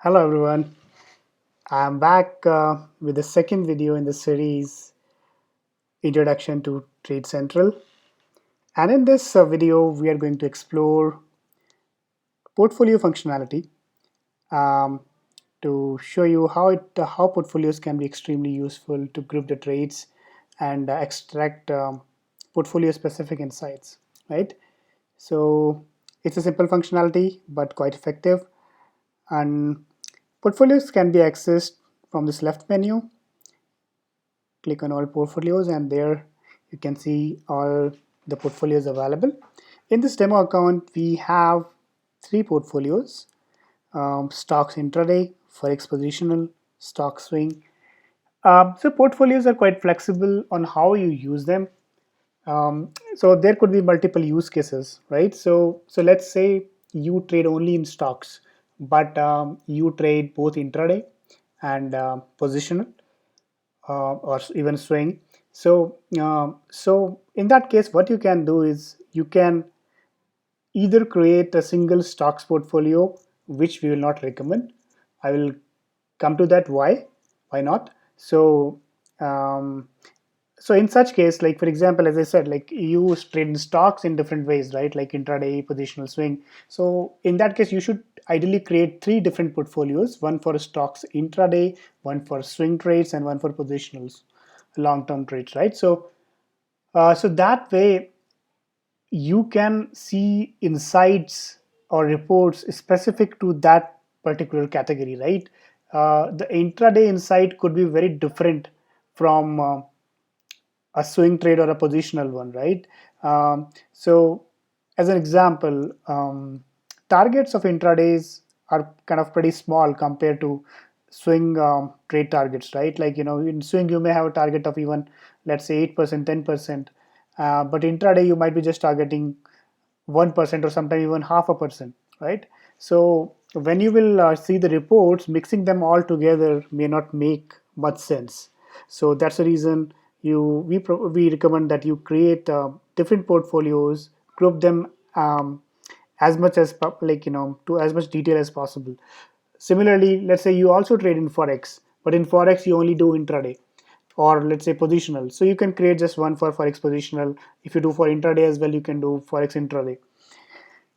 Hello everyone, I'm back with the second video in the series Introduction to Trade Central. And in this video, we are going to explore portfolio functionality um, to show you how portfolios can be extremely useful to group the trades and extract portfolio specific insights, right? So it's a simple functionality but quite effective, and portfolios can be accessed from this left menu. Click on all portfolios and there you can see all the portfolios available. In this demo account we have three portfolios: stocks intraday, forex positional, stock swing. So portfolios are quite flexible on how you use them. So there could be multiple use cases, right? So let's say you trade only in stocks, but you trade both intraday and positional, or even swing. So in that case, what you can do is you can either create a single stocks portfolio, which we will not recommend. I will come to that why not. Um, so in such case, like for example, as I said, like you trade in stocks in different ways, right? Like intraday, positional, swing. So in that case, you should ideally create three different portfolios: one for stocks intraday, one for swing trades, and one for positionals, long-term trades, right? So that way you can see insights or reports specific to that particular category, right? The intraday insight could be very different from a swing trade or a positional one, right? So, as an example, targets of intradays are kind of pretty small compared to swing trade targets, right? Like, in swing, you may have a target of even, let's say, 8%, 10%, but intraday, you might be just targeting 1% or sometimes even half a percent, right? So when you will see the reports, mixing them all together may not make much sense. So that's the reason we recommend that you create different portfolios, group them as much as to as much detail as possible. Similarly, let's say you also trade in forex, but in forex you only do intraday, or let's say positional. So you can create just one for forex positional. If you do for intraday as well, you can do forex intraday.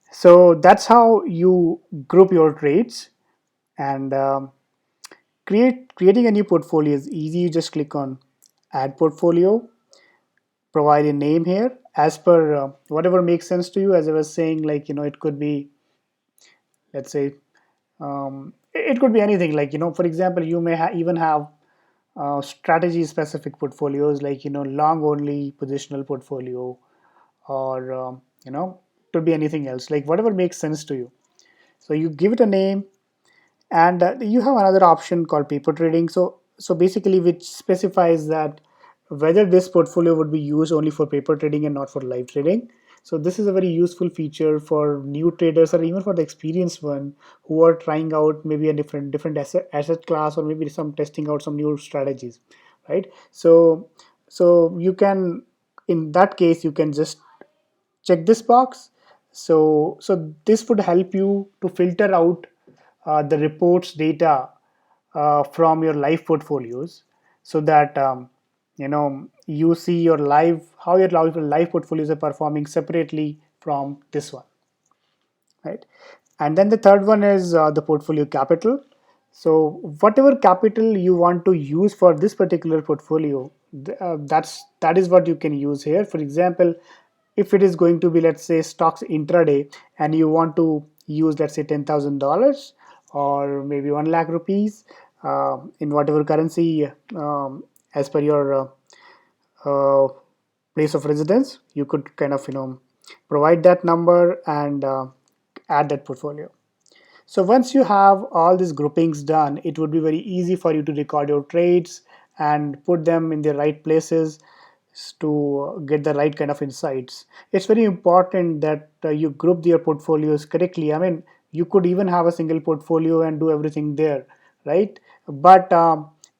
So that's how you group your trades. And creating a new portfolio is easy. You just click on add portfolio, provide a name here as per whatever makes sense to you. As I was saying, like it could be, let's say, it could be anything. Like for example, you may even have strategy specific portfolios, like long only positional portfolio, or could be anything else, like whatever makes sense to you. So you give it a name, and you have another option called paper trading. So basically, which specifies that whether this portfolio would be used only for paper trading and not for live trading. So this is a very useful feature for new traders, or even for the experienced one who are trying out maybe a different asset class, or maybe some testing out some new strategies, right? So you can, in that case, you can just check this box. So this would help you to filter out the reports data from your live portfolios, so that you see your live how your live portfolios are performing separately from this one, right? And then the third one is the portfolio capital. So whatever capital you want to use for this particular portfolio, that is what you can use here. For example, if it is going to be, let's say, stocks intraday, and you want to use, let's say, $10,000 or maybe 1 lakh rupees in whatever currency, as per your uh, place of residence, you could kind of provide that number and add that portfolio. So once you have all these groupings done, it would be very easy for you to record your trades and put them in the right places to get the right kind of insights. It's very important that you group your portfolios correctly. I mean, you could even have a single portfolio and do everything there, right? But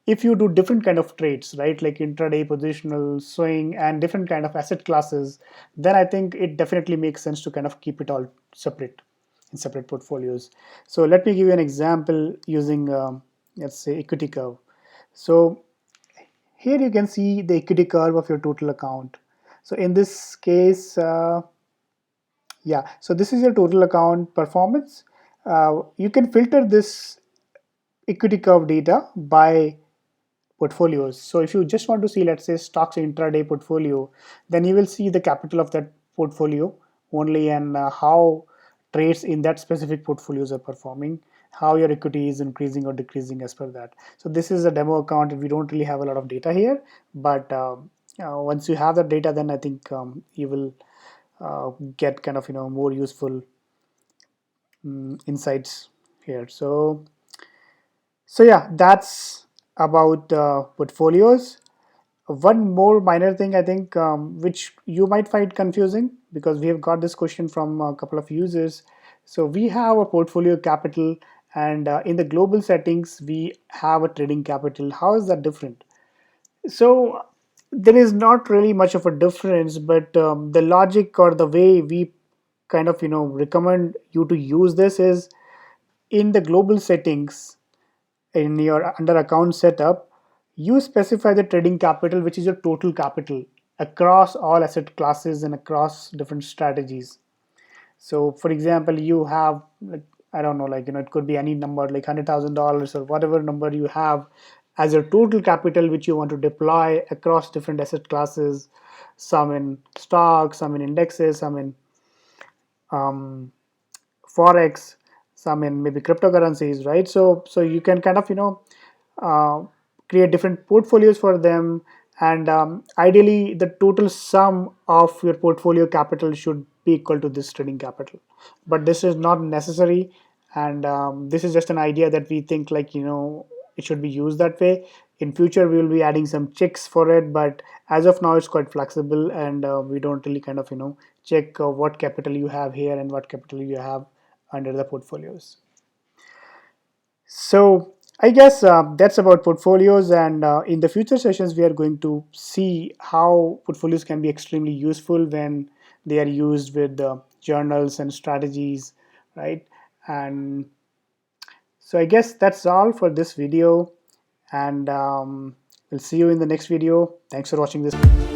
if you do different kind of trades, right, like intraday, positional, swing, and different kind of asset classes, then I think it definitely makes sense to kind of keep it all separate in separate portfolios. So let me give you an example using let's say equity curve. So here you can see the equity curve of your total account. So in this case, yeah, so this is your total account performance. You can filter this equity curve data by portfolios. So if you just want to see, let's say, stocks intraday portfolio, then you will see the capital of that portfolio only, and how trades in that specific portfolios are performing, how your equity is increasing or decreasing as per that. So this is a demo account, and we don't really have a lot of data here, but once you have that data, then I think you will get kind of more useful insights here. So yeah, that's about portfolios. One more minor thing I think, which you might find confusing, because we have got this question from a couple of users. So we have a portfolio capital, and in the global settings we have a trading capital. How is that different? So there is not really much of a difference, but the logic or the way we kind of recommend you to use this is, in the global settings, in your under account setup, you specify the trading capital, which is your total capital across all asset classes and across different strategies. So for example, you have, like, I don't know, like, it could be any number, like $100,000 or whatever number you have as your total capital, which you want to deploy across different asset classes, some in stocks, some in indexes, some in um, forex, some in maybe cryptocurrencies, right? So you can kind of uh, create different portfolios for them, and ideally the total sum of your portfolio capital should be equal to this trading capital, but this is not necessary, and this is just an idea that we think, like, it should be used that way. In future we will be adding some checks for it, but as of now it's quite flexible, and we don't really kind of check what capital you have here and what capital you have under the portfolios. So I guess that's about portfolios, and in the future sessions we are going to see how portfolios can be extremely useful when they are used with journals and strategies, right? And so I guess that's all for this video, and we'll see you in the next video. Thanks for watching this.